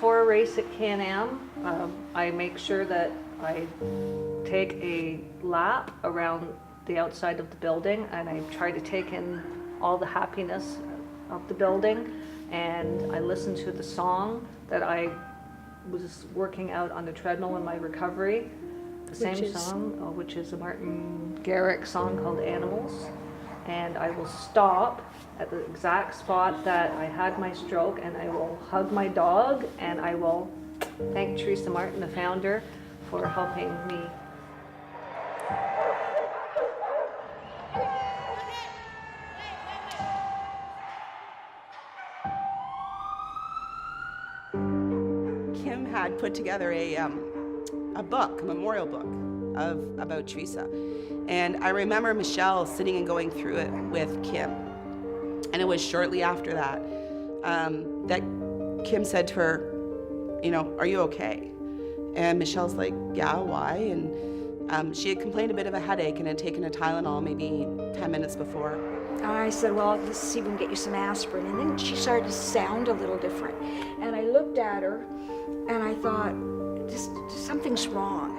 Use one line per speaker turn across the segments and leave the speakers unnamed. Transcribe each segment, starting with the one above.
before a race at CanAm, I make sure that I take a lap around the outside of the building, and I try to take in all the happiness of the building, and I listen to the song that I was working out on the treadmill in my recovery, the same song, which is a Martin Garrix song called Animals. And I will stop at the exact spot that I had my stroke, and I will hug my dog, and I will thank Teresa Martin, the founder, for helping me.
Kim had put together a book, a memorial book about Teresa. And I remember Michelle sitting and going through it with Kim. And it was shortly after that that Kim said to her, you know, "Are you okay?" And Michelle's like, "Yeah, why?" And she had complained a bit of a headache and had taken a Tylenol maybe 10 minutes before.
I said, "Well, let's see if we can get you some aspirin." And then she started to sound a little different. And I looked at her and I thought, something's wrong.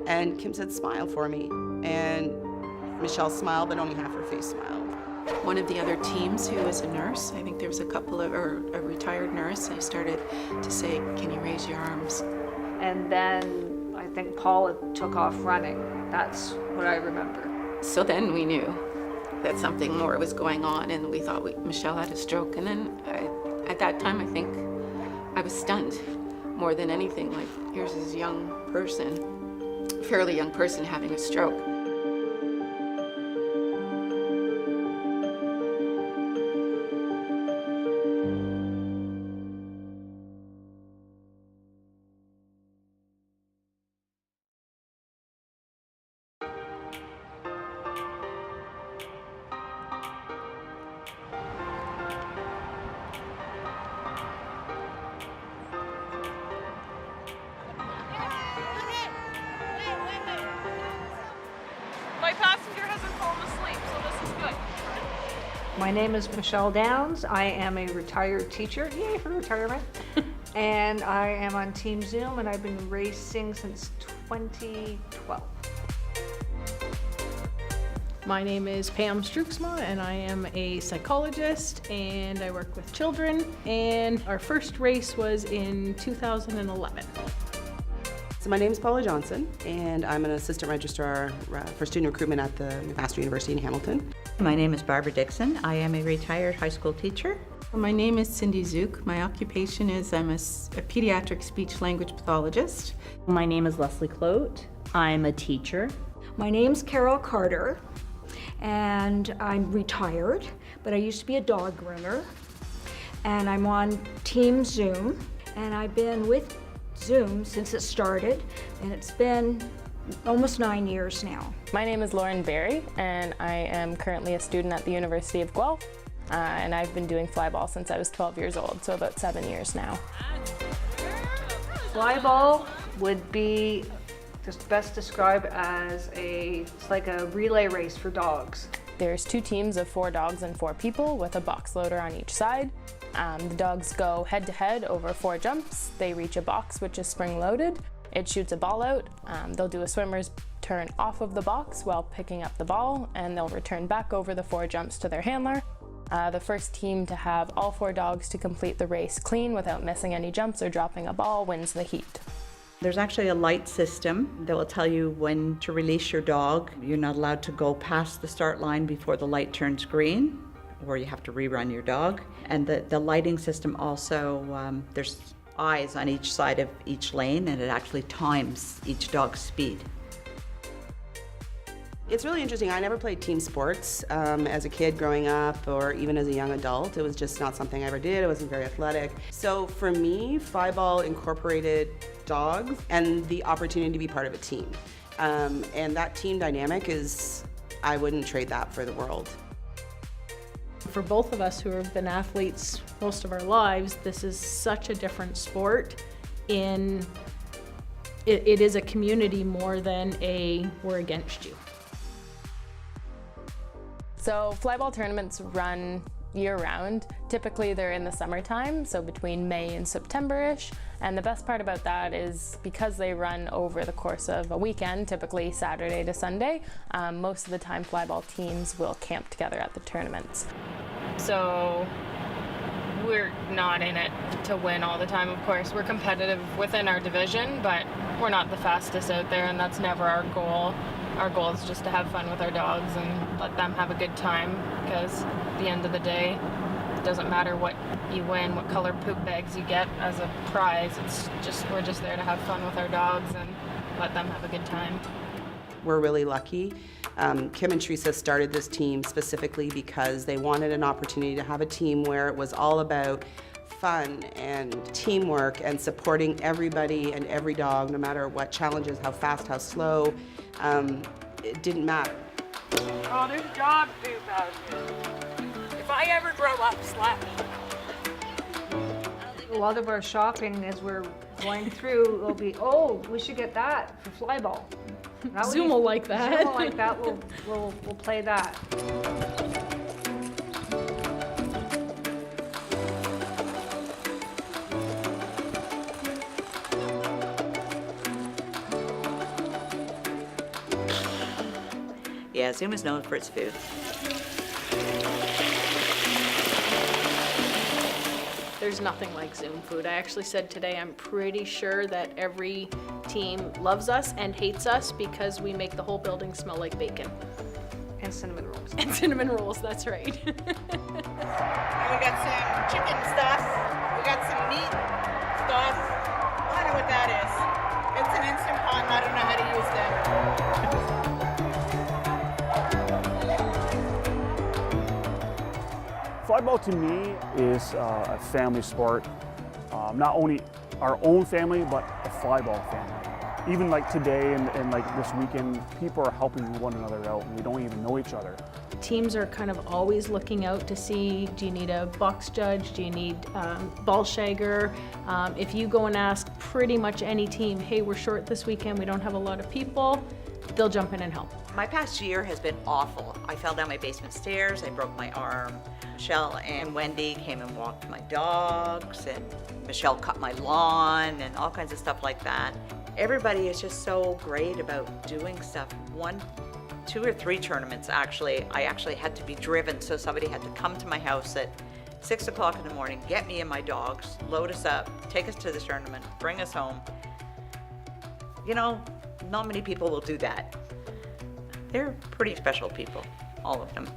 And Kim said, "Smile for me." And Michelle smiled, but only half her face smiled.
One of the other teams who was a nurse, I think there was a retired nurse, I started to say, "Can you raise your arms?"
And then I think Paula took off running. That's what I remember.
So then we knew that something more was going on, and we thought Michelle had a stroke. And then at that time, I think I was stunned more than anything. Like, here's this young person, fairly young person, having a stroke.
My passenger hasn't fallen asleep, so this is good.
My name is Michelle Downs. I am a retired teacher. Yay for retirement. And I am on Team Zoom, and I've been racing since 2012.
My name is Pam Struxma, and I am a psychologist, and I work with children. And our first race was in 2011.
So my name is Paula Johnson, and I'm an assistant registrar for student recruitment at the McMaster University in Hamilton.
My name is Barbara Dixon. I am a retired high school teacher.
My name is Cindy Zook. My occupation is I'm a pediatric speech-language pathologist.
My name is Leslie Clote. I'm a teacher.
My name's Carol Carter, and I'm retired, but I used to be a dog groomer. And I'm on Team Zoom, and I've been with Zoom since it started, and it's been almost 9 years now.
My name is Lauren Berry, and I am currently a student at the University of Guelph, and I've been doing Flyball since I was 12 years old, so about 7 years now.
Flyball would be just best described as it's like a relay race for dogs.
There's 2 teams of 4 dogs and 4 people with a box loader on each side. The dogs go head-to-head over 4 jumps. They reach a box which is spring-loaded. It shoots a ball out. They'll do a swimmer's turn off of the box while picking up the ball, and they'll return back over the 4 jumps to their handler. The first team to have all 4 dogs to complete the race clean without missing any jumps or dropping a ball wins the heat.
There's actually a light system that will tell you when to release your dog. You're not allowed to go past the start line before the light turns green, or you have to rerun your dog. And the lighting system also, there's eyes on each side of each lane, and it actually times each dog's speed.
It's really interesting. I never played team sports as a kid growing up, or even as a young adult. It was just not something I ever did. I wasn't very athletic. So for me, Flyball incorporated dogs and the opportunity to be part of a team. And that team dynamic I wouldn't trade that for the world.
For both of us who have been athletes most of our lives, this is such a different sport. It is a community more than we're against you.
So Flyball tournaments run year-round. Typically they're in the summertime, so between May and September-ish. And the best part about that is because they run over the course of a weekend, typically Saturday to Sunday, most of the time Flyball teams will camp together at the tournaments. So we're not in it to win all the time, of course. We're competitive within our division, but we're not the fastest out there, and that's never our goal. Our goal is just to have fun with our dogs and let them have a good time, because at the end of the day, it doesn't matter what you win, what color poop bags you get as a prize. We're just there to have fun with our dogs and let them have a good time.
We're really lucky. Kim and Teresa started this team specifically because they wanted an opportunity to have a team where it was all about fun and teamwork and supporting everybody and every dog, no matter what challenges, how fast, how slow. It didn't matter.
Oh, there's dog poop out here. If I ever grow up, slap me.
A lot of our shopping as we're going through will be, oh, we should get that for Flyball. That would
Zoom
be-
will like that.
Zoom will like that, we'll play that.
Yeah, Zoom is known for its food.
There's nothing like Zoom food. I actually said today I'm pretty sure that every team loves us and hates us because we make the whole building smell like bacon.
And cinnamon rolls.
And cinnamon rolls, that's right.
And we got some chicken stuff. We got some meat stuff. I don't know what that is. It's an Instant Pot, and I don't know how to use them.
Flyball to me is a family sport. Not only our own family, but a flyball family. Even like today and like this weekend, people are helping one another out and we don't even know each other.
Teams are kind of always looking out to see, do you need a box judge? Do you need ball shagger? If you go and ask pretty much any team, hey, we're short this weekend, we don't have a lot of people, they'll jump in and help.
My past year has been awful. I fell down my basement stairs, I broke my arm. Michelle and Wendy came and walked my dogs, and Michelle cut my lawn, and all kinds of stuff like that. Everybody is just so great about doing stuff. 1, 2 or 3 tournaments actually, I actually had to be driven, so somebody had to come to my house at 6 o'clock in the morning, get me and my dogs, load us up, take us to the tournament, bring us home. You know, not many people will do that. They're pretty special people, all of them.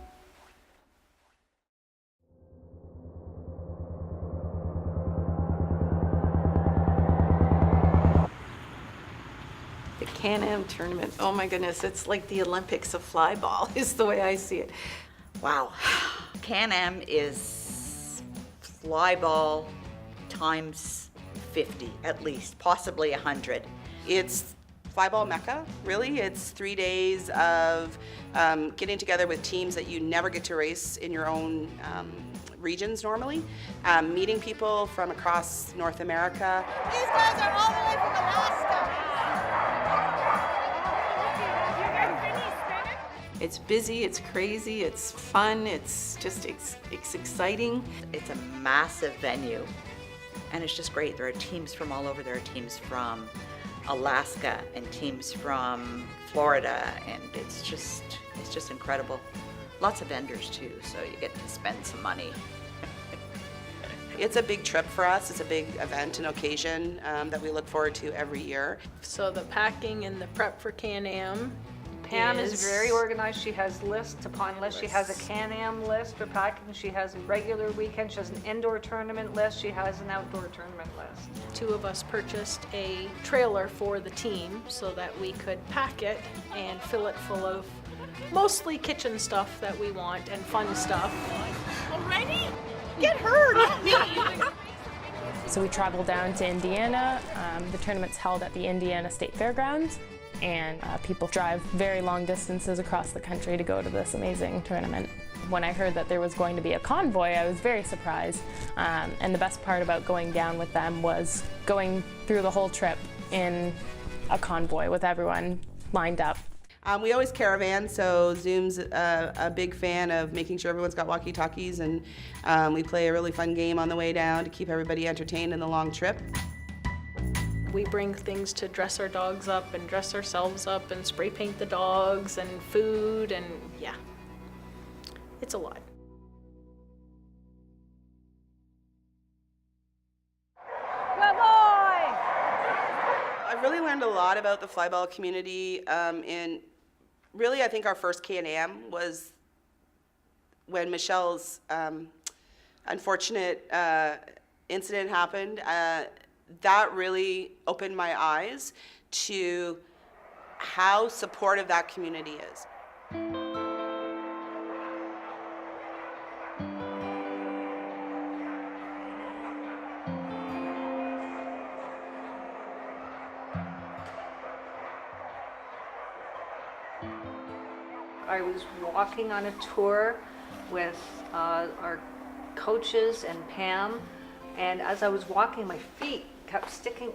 The CanAm tournament, oh my goodness, it's like the Olympics of flyball is the way I see it.
Wow. CanAm is flyball times 50 at least, possibly 100.
It's Flyball Mecca, really. It's 3 days of getting together with teams that you never get to race in your own regions normally, meeting people from across North America.
These guys are all the way from Alaska.
It's busy, it's crazy, it's fun, it's just, it's exciting.
It's a massive venue, and it's just great. There are teams from all over. There are teams from Alaska and teams from Florida, and it's just incredible. Lots of vendors too, so you get to spend some money.
It's a big trip for us. It's a big event and occasion that we look forward to every year.
So the packing and the prep for CanAm.
Pam is very organized. She has list upon list. She has a CanAm list for packing. She has a regular weekend. She has an indoor tournament list. She has an outdoor tournament list.
2 of us purchased a trailer for the team so that we could pack it and fill it full of mostly kitchen stuff that we want and fun stuff.
Already? Get her, not me.
So we traveled down to Indiana. The tournament's held at the Indiana State Fairgrounds, and people drive very long distances across the country to go to this amazing tournament. When I heard that there was going to be a convoy, I was very surprised. And the best part about going down with them was going through the whole trip in a convoy with everyone lined up.
We always caravan, so Zoom's a big fan of making sure everyone's got walkie-talkies, and we play a really fun game on the way down to keep everybody entertained in the long trip.
We bring things to dress our dogs up and dress ourselves up and spray paint the dogs and food, and yeah, it's a lot.
Good boy!
I've really learned a lot about the flyball community, and really I think our first CanAm was when Michelle's unfortunate incident happened. That really opened my eyes to how supportive that community is.
I was walking on a tour with our coaches and Pam, and as I was walking, my feet kept sticking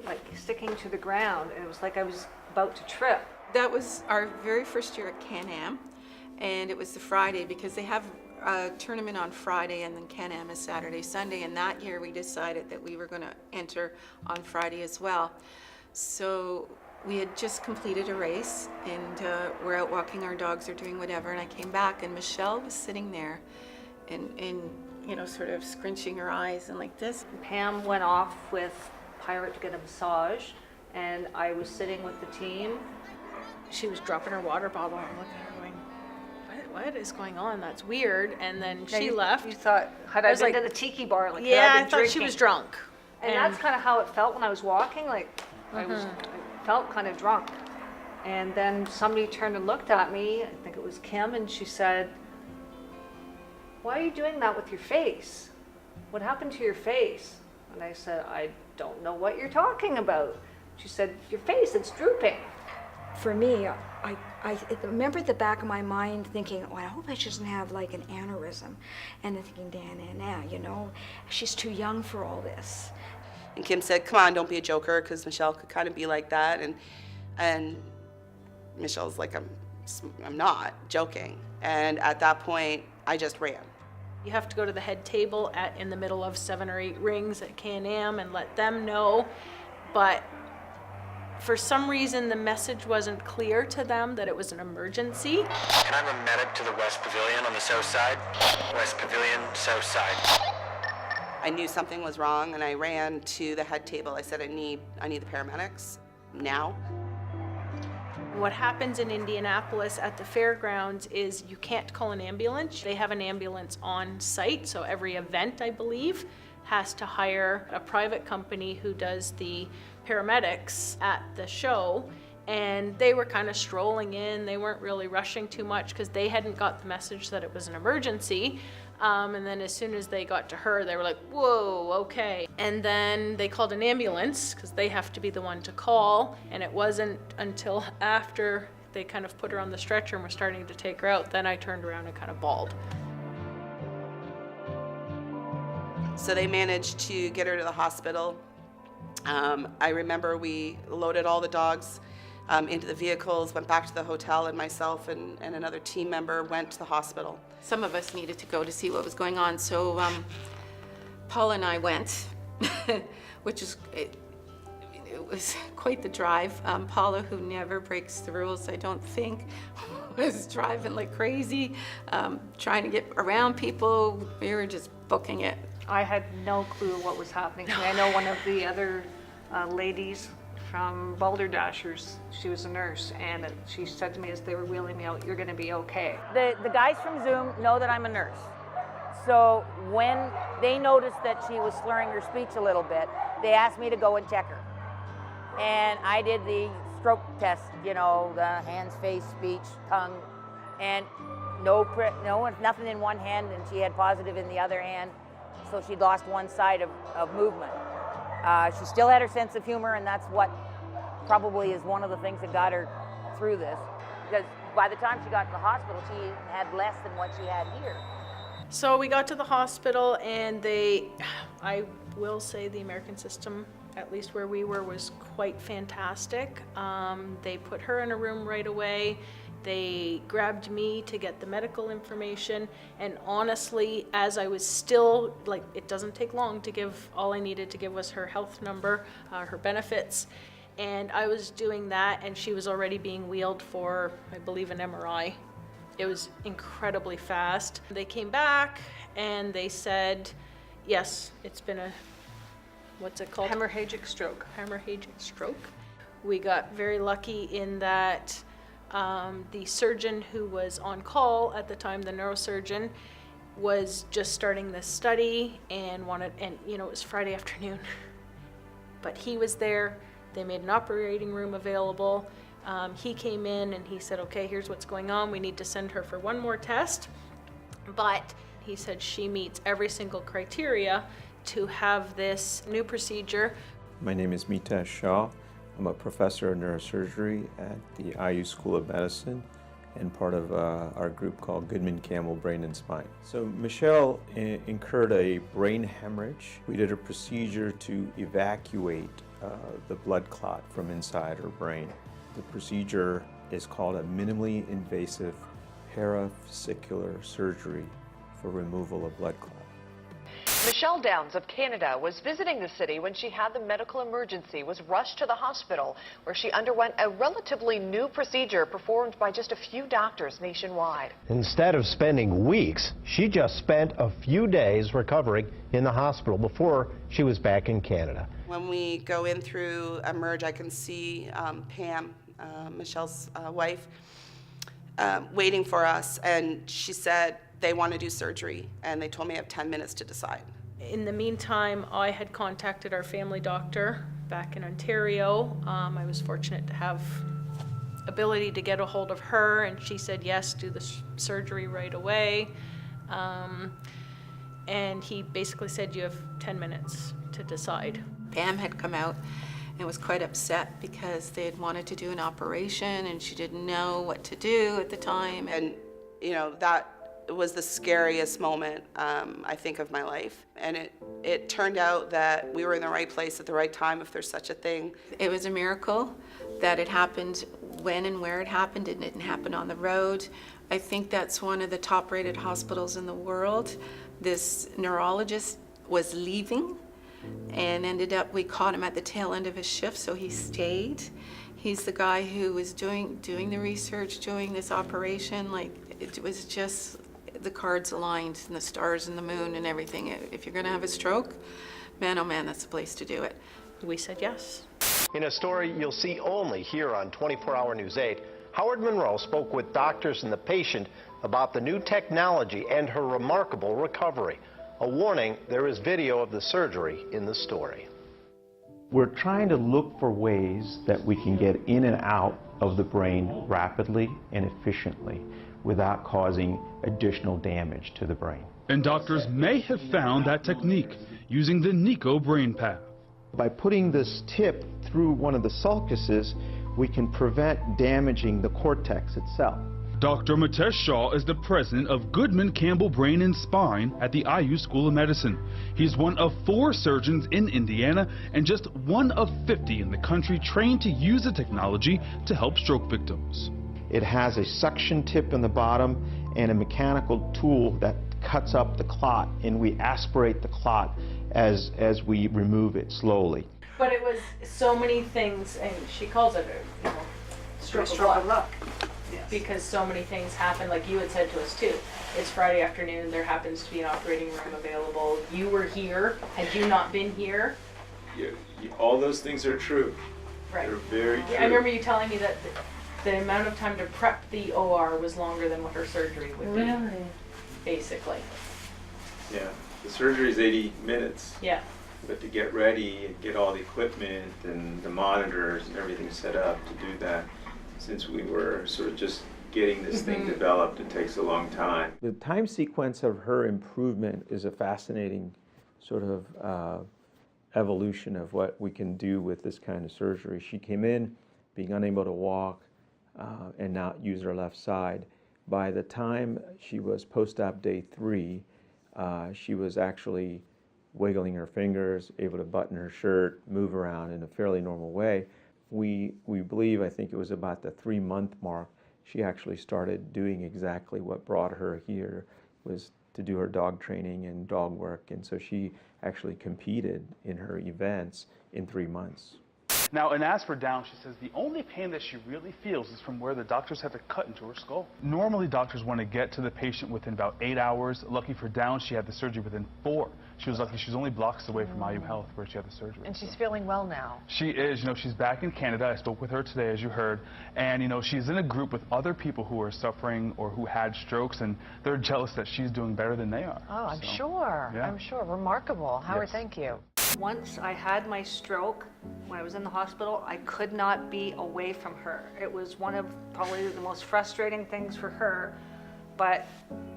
to the ground, and it was like I was about to trip.
That was our very first year at CanAm, and it was the Friday because they have a tournament on Friday and then CanAm is Saturday, Sunday, and that year we decided that we were going to enter on Friday as well. So we had just completed a race, and we're out walking our dogs or doing whatever, and I came back and Michelle was sitting there and you know, sort of scrunching her eyes and like this.
Pam went off with Pirate to get a massage, and I was sitting with the team.
She was dropping her water bottle. I'm looking at her going, what is going on? That's weird. And then she left.
You thought, had I
was
been
like,
to the tiki bar? Like,
yeah,
had
I
been
thought she
drinking?
was drunk.
And that's kind of how it felt when I was walking. Like I felt kind of drunk. And then somebody turned and looked at me. I think it was Kim, and she said, "Why are you doing that with your face? What happened to your face?" And I said, "I don't know what you're talking about." She said, "Your face, it's drooping."
For me, I remember at the back of my mind thinking, oh, I hope she doesn't have like an aneurysm. And then thinking, Dana, you know, she's too young for all this.
And Kim said, "Come on, don't be a joker," because Michelle could kind of be like that, and Michelle's like, I'm not joking. And at that point, I just ran.
You have to go to the head table in the middle of 7 or 8 rings at CanAm and let them know. But for some reason, the message wasn't clear to them that it was an emergency.
And I'm a medic to the West Pavilion on the south side. West Pavilion, south side.
I knew something was wrong, and I ran to the head table. I said, I need the paramedics now.
What happens in Indianapolis at the fairgrounds is you can't call an ambulance. They have an ambulance on site, so every event, I believe, has to hire a private company who does the paramedics at the show. And they were kind of strolling in. They weren't really rushing too much because they hadn't got the message that it was an emergency. And then as soon as they got to her, they were like, whoa, okay. And then they called an ambulance because they have to be the one to call. And it wasn't until after they kind of put her on the stretcher and were starting to take her out, then I turned around and kind of bawled.
So they managed to get her to the hospital. I remember we loaded all the dogs into the vehicles, went back to the hotel, and myself and another team member went to the hospital.
Some of us needed to go to see what was going on, so Paula and I went, which is, it was quite the drive. Paula, who never breaks the rules, I don't think, was driving like crazy, trying to get around people. We were just booking it.
I had no clue what was happening to me. I know one of the other ladies from Boulder Dashers, she was a nurse, and she said to me as they were wheeling me out, "You're going to be okay."
The guys from Zoom know that I'm a nurse. So when they noticed that she was slurring her speech a little bit, they asked me to go and check her. And I did the stroke test, you know, the hands, face, speech, tongue, and nothing in one hand, and she had positive in the other hand. So she'd lost one side of movement. She still had her sense of humor, and that's what probably is one of the things that got her through this. Because by the time she got to the hospital, she had less than what she had here.
So we got to the hospital, and I will say the American system, at least where we were, was quite fantastic. They put her in a room right away. They grabbed me to get the medical information, and honestly, as I was still, like, it doesn't take long to give, all I needed to give was her health number, her benefits, and I was doing that, and she was already being wheeled for, I believe, an MRI. It was incredibly fast. They came back, and they said, yes, it's been a, what's it called?
Hemorrhagic stroke.
Hemorrhagic stroke. We got very lucky in that the surgeon who was on call at the time, the neurosurgeon, was just starting this study and it was Friday afternoon, but he was there. They made an operating room available. He came in and he said, okay, here's what's going on. We need to send her for one more test, but he said she meets every single criteria to have this new procedure.
My name is Mitesh Shah. I'm a professor of neurosurgery at the IU School of Medicine and part of our group called Goodman-Campbell Brain and Spine. So Michelle incurred a brain hemorrhage. We did a procedure to evacuate the blood clot from inside her brain. The procedure is called a minimally invasive paravesicular surgery for removal of blood clot.
Michelle Downs of Canada was visiting the city when she had the medical emergency, was rushed to the hospital where she underwent a relatively new procedure performed by just a few doctors nationwide.
Instead of spending weeks, she just spent a few days recovering in the hospital before she was back in Canada.
When we go in through Emerge, I can see Pam, Michelle's wife, waiting for us, and she said they want to do surgery, and they told me I have 10 minutes to decide.
In the meantime, I had contacted our family doctor back in Ontario. I was fortunate to have ability to get a hold of her, and she said, yes, do the surgery right away. And he basically said, you have 10 minutes to decide.
Pam had come out and was quite upset because they had wanted to do an operation and she didn't know what to do at the time.
And, that was the scariest moment, I think, of my life. And it turned out that we were in the right place at the right time, if there's such a thing.
It was a miracle that it happened when and where it happened. It didn't happen on the road. I think that's one of the top-rated hospitals in the world. This neurologist was leaving and ended up, we caught him at the tail end of his shift, so he stayed. He's the guy who was doing the research, doing this operation. Like, it was just the cards aligned and the stars and the moon and everything. If you're gonna have a stroke, man, oh man, that's the place to do it.
We said yes.
In a story you'll see only here on 24-Hour News 8, Howard Monroe spoke with doctors and the patient about the new technology and her remarkable recovery. A warning, there is video of the surgery in the story.
We're trying to look for ways that we can get in and out of the brain rapidly and efficiently without causing additional damage to the brain.
And doctors may have found that technique using the NICO brain path.
By putting this tip through one of the sulcuses, we can prevent damaging the cortex itself.
Dr. Mitesh Shah is the president of Goodman-Campbell Brain and Spine at the IU School of Medicine. He's one of 4 surgeons in Indiana and just one of 50 in the country trained to use the technology to help stroke victims.
It has a suction tip in the bottom and a mechanical tool that cuts up the clot, and we aspirate the clot as we remove it slowly.
But it was so many things, and she calls it a stroke of luck. Yes. Because so many things happen, like you had said to us too. It's Friday afternoon, there happens to be an operating room available. You were here. Had you not been here?
All those things are true.
Right.
They're very true.
I remember you telling me that the amount of time to prep the OR was longer than what her surgery would be. Really? Basically.
Yeah, the surgery is 80 minutes.
Yeah.
But to get ready and get all the equipment and the monitors and everything set up to do that, since we were sort of just getting this thing developed, it takes a long time. The time sequence of her improvement is a fascinating sort of evolution of what we can do with this kind of surgery. She came in being unable to walk and not use her left side. By the time she was post-op day 3, she was actually wiggling her fingers, able to button her shirt, move around in a fairly normal way. We believe, I think it was about the 3-month mark, she actually started doing exactly what brought her here, was to do her dog training and dog work. And so she actually competed in her events in 3 months.
Now, and as for Down, she says the only pain that she really feels is from where the doctors had to cut into her skull. Normally, doctors want to get to the patient within about 8 hours. Lucky for Down, she had the surgery within 4. She was lucky. She's only blocks away from IU Health where she had the surgery.
And she's feeling well now.
She is. You know, she's back in Canada. I spoke with her today, as you heard. And, you know, she's in a group with other people who are suffering or who had strokes, and they're jealous that she's doing better than they are.
Oh, I'm
So,
sure.
yeah.
I'm sure. Remarkable. Howard,
Yes.
thank you.
Once I had my stroke, when I was in the hospital, I could not be away from her. It was one of probably the most frustrating things for her, but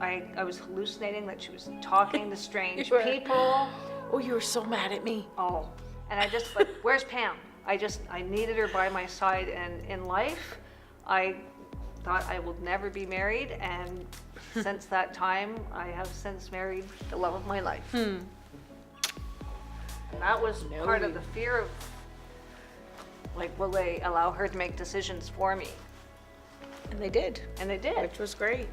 I was hallucinating that she was talking to strange people.
Oh, you were so mad at me.
Oh, and I just like, where's Pam? I needed her by my side, and in life, I thought I would never be married, and since that time, I have since married the love of my life. And that was part of the fear of, like, will they allow her to make decisions for me?
And they did.
And they did.
Which was great.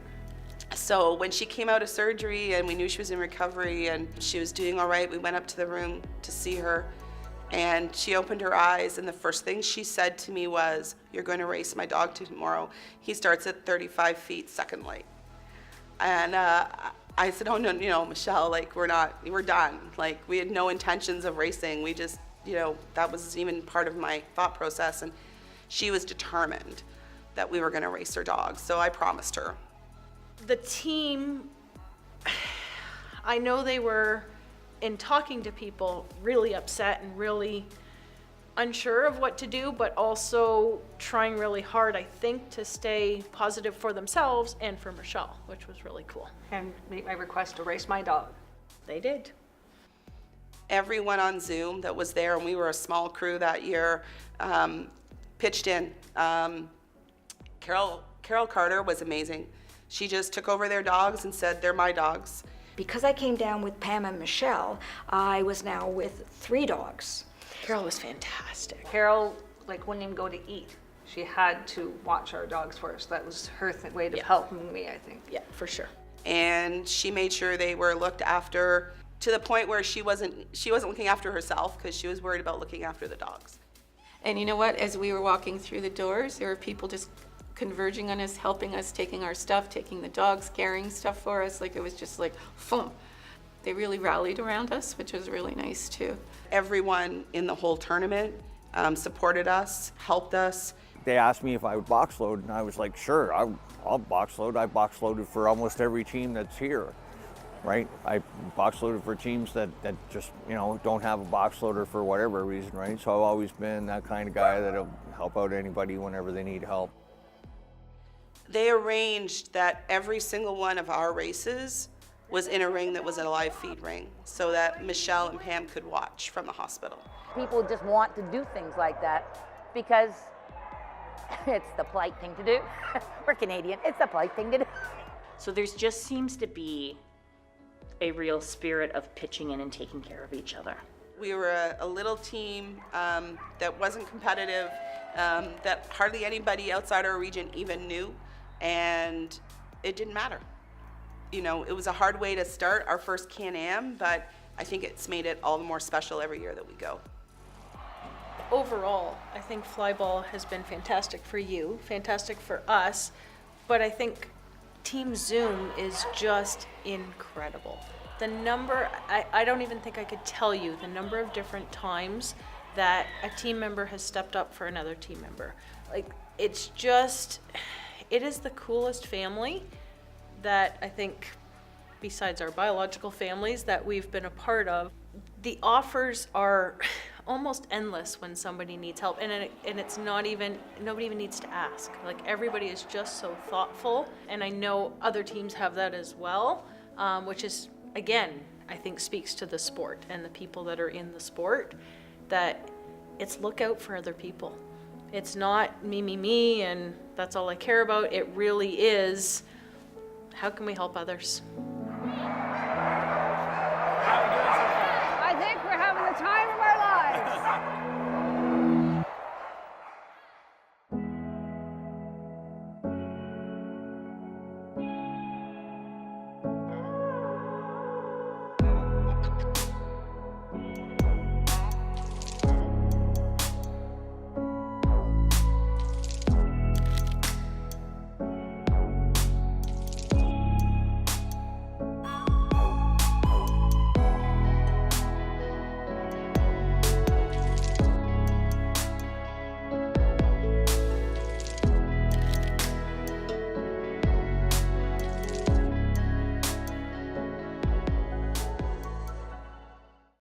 So when she came out of surgery and we knew she was in recovery and she was doing all right, we went up to the room to see her, and she opened her eyes, and the first thing she said to me was, "You're going to race my dog tomorrow. He starts at 35 feet second light." And I said, "Oh no, you know, Michelle, like we're done. Like we had no intentions of racing. We just, you know, that was even part of my thought process." And she was determined that we were going to race her dog. So I promised her.
The team, I know they were, in talking to people, really upset and really unsure of what to do, but also trying really hard, I think, to stay positive for themselves and for Michelle, which was really cool.
And meet my request to race my dog.
They did.
Everyone on Zoom that was there, and we were a small crew that year, pitched in. Carol Carter was amazing. She just took over their dogs and said, "They're my dogs."
Because I came down with Pam and Michelle, I was now with 3 dogs.
Carol was fantastic.
Carol, like, wouldn't even go to eat. She had to watch our dogs first. That was her way of helping me, I think.
Yeah, for sure.
And she made sure they were looked after to the point where she wasn't looking after herself because she was worried about looking after the dogs.
And you know what? As we were walking through the doors, there were people just converging on us, helping us, taking our stuff, taking the dogs, carrying stuff for us. Like it was just like, boom. They really rallied around us, which was really nice too.
Everyone in the whole tournament supported us, helped us.
They asked me if I would box load, and I was like, sure, I'll box load. I box loaded for almost every team that's here, right? I box loaded for teams that just, you know, don't have a box loader for whatever reason, right? So I've always been that kind of guy that'll help out anybody whenever they need help.
They arranged that every single one of our races was in a ring that was a live feed ring so that Michelle and Pam could watch from the hospital.
People just want to do things like that because it's the polite thing to do. We're Canadian, it's the polite thing to do.
So there's just seems to be a real spirit of pitching in and taking care of each other.
We were a little team that wasn't competitive, that hardly anybody outside our region even knew, and it didn't matter. You know, it was a hard way to start our first CanAm, but I think it's made it all the more special every year that we go.
Overall, I think Flyball has been fantastic for you, fantastic for us, but I think Team Zoom is just incredible. The number, I don't even think I could tell you the number of different times that a team member has stepped up for another team member. Like, it's just, it is the coolest family that I think, besides our biological families, that we've been a part of. The offers are almost endless when somebody needs help, and it's not even, nobody even needs to ask. Like, everybody is just so thoughtful, and I know other teams have that as well, which is, again, I think speaks to the sport and the people that are in the sport, that it's look out for other people. It's not me, and that's all I care about. It really is, how can we help others?